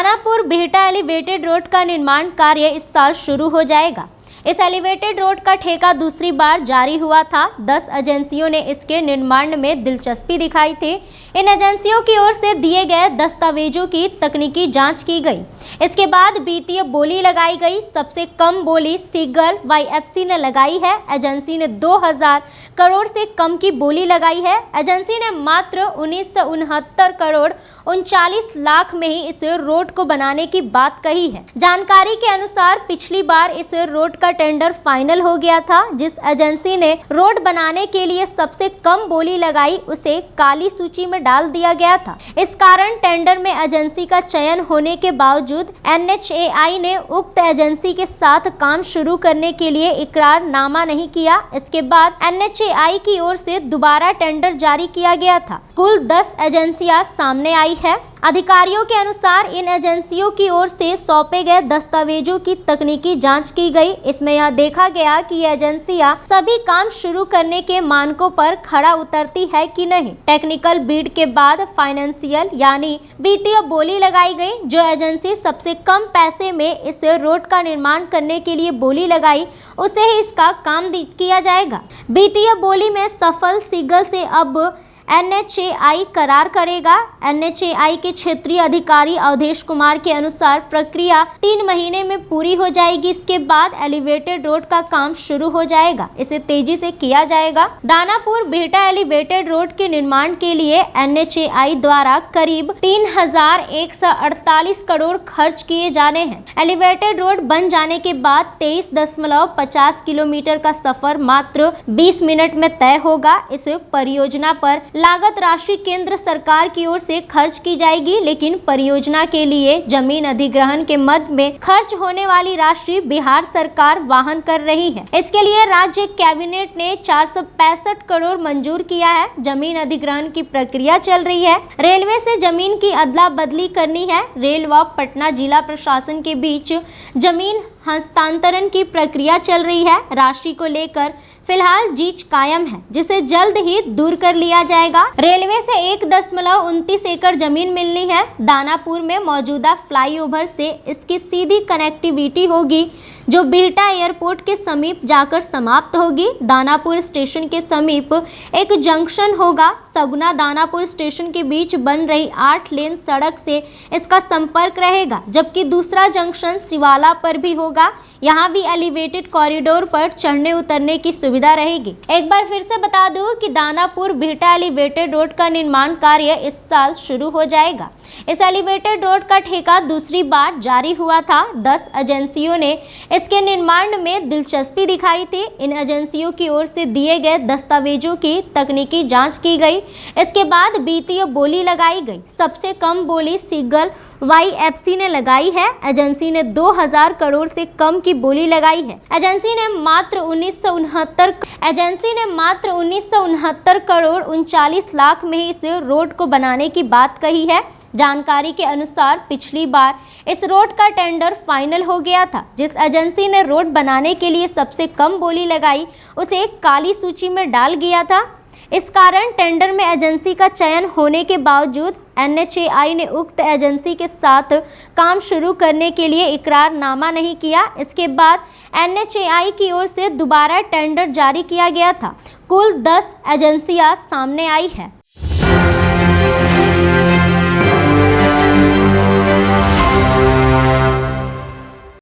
Danapur Bihta elevated road का निर्माण कार्य इस साल शुरू हो जाएगा। इस एलिवेटेड रोड का ठेका दूसरी बार जारी हुआ था। 10 एजेंसियों ने इसके निर्माण में दिलचस्पी दिखाई थी। इन एजेंसियों की ओर से दिए गए दस्तावेजों की तकनीकी जांच की गई। इसके बाद वित्तीय बोली लगाई गई। सबसे कम बोली सीगल वाईएफसी ने लगाई है। एजेंसी ने 2000 करोड़ से कम की बोली लगाई है। एजेंसी ने मात्र 1969 करोड़ 39 लाख में ही इस रोड को बनाने की बात कही है। जानकारी के अनुसार पिछली बार इस रोड का टेंडर फाइनल हो गया था। जिस एजेंसी ने रोड बनाने के लिए सबसे कम बोली लगाई उसे काली सूची में डाल दिया गया था। इस कारण टेंडर में एजेंसी का चयन होने के बावजूद NHAI ने उक्त एजेंसी के साथ काम शुरू करने के लिए इकरारनामा नहीं किया। इसके बाद NHAI की ओर से दोबारा टेंडर जारी किया गया था। कुल 10 एजेंसियां सामने आई है। अधिकारियों के अनुसार इन एजेंसियों की ओर से सौंपे गए दस्तावेजों की तकनीकी जांच की गई। इसमें यह देखा गया कि एजेंसियां सभी काम शुरू करने के मानकों पर खरा उतरती है कि नहीं। टेक्निकल बीड के बाद फाइनेंशियल यानी वित्तीय बोली लगाई गई। जो एजेंसी सबसे कम पैसे में इस रोड का निर्माण करने के लिए बोली लगाई उसे ही इसका काम किया जाएगा। वित्तीय बोली में सफल सीगल से अब NHAI करार करेगा। NHAI के क्षेत्रीय अधिकारी अवधेश कुमार के अनुसार प्रक्रिया 3 महीने में पूरी हो जाएगी। इसके बाद एलिवेटेड रोड का काम शुरू हो जाएगा। इसे तेजी से किया जाएगा। दानापुर बिहटा एलिवेटेड रोड के निर्माण के लिए NHAI द्वारा करीब 3148 करोड़ खर्च किए जाने हैं। एलिवेटेड रोड बन जाने के बाद 23.50 किलोमीटर का सफर मात्र 20 मिनट में तय होगा। इस परियोजना पर लागत राशि केंद्र सरकार की ओर से खर्च की जाएगी, लेकिन परियोजना के लिए जमीन अधिग्रहण के मद में खर्च होने वाली राशि बिहार सरकार वहन कर रही है। इसके लिए राज्य कैबिनेट ने 465 करोड़ मंजूर किया है। जमीन अधिग्रहण की प्रक्रिया चल रही है। रेलवे से जमीन की अदला बदली करनी है। रेल व पटना जिला प्रशासन के बीच जमीन हस्तांतरण की प्रक्रिया चल रही है। राशि को लेकर फिलहाल जीच कायम है, जिसे जल्द ही दूर कर लिया जाएगा। रेलवे से 1.29 एकड़ जमीन मिलनी है। दानापुर में मौजूदा फ्लाईओवर से इसकी सीधी कनेक्टिविटी होगी, जो बिहटा एयरपोर्ट के समीप जाकर समाप्त होगी। दानापुर स्टेशन के समीप एक जंक्शन होगा। सगुना दानापुर स्टेशन के बीच बन रही 8 लेन सड़क से इसका संपर्क रहेगा, जबकि दूसरा जंक्शन शिवाला पर भी होगा। यहाँ भी एलिवेटेड कॉरिडोर पर चढ़ने उतरने की सुविधा रहेगी। एक बार फिर से बता दूं कि दानापुर बिहटा एलिवेटेड रोड का निर्माण कार्य इस साल शुरू हो जाएगा। इस एलिवेटेड रोड का ठेका दूसरी बार जारी हुआ था। 10 एजेंसियों ने इसके निर्माण में दिलचस्पी दिखाई थी। इन एजेंसियों की ओर से दिए गए दस्तावेजों की तकनीकी जांच की गई। इसके बाद वित्तीय बोली लगाई गई। सबसे कम बोली सीगल वाईएफसी ने लगाई है। एजेंसी ने 2000 करोड़ से कम की बोली लगाई है। एजेंसी ने मात्र 1969 करोड़ 39 लाख में ही इस रोड को बनाने की बात कही है। जानकारी के अनुसार पिछली बार इस रोड का टेंडर फाइनल हो गया था। जिस एजेंसी ने रोड बनाने के लिए सबसे कम बोली लगाई उसे काली सूची में डाल गया था। इस कारण टेंडर में एजेंसी का चयन होने के बावजूद NHAI ने उक्त एजेंसी के साथ काम शुरू करने के लिए इकरारनामा नहीं किया। इसके बाद NHAI की ओर से दोबारा टेंडर जारी किया गया था। कुल 10 एजेंसियां सामने आई है।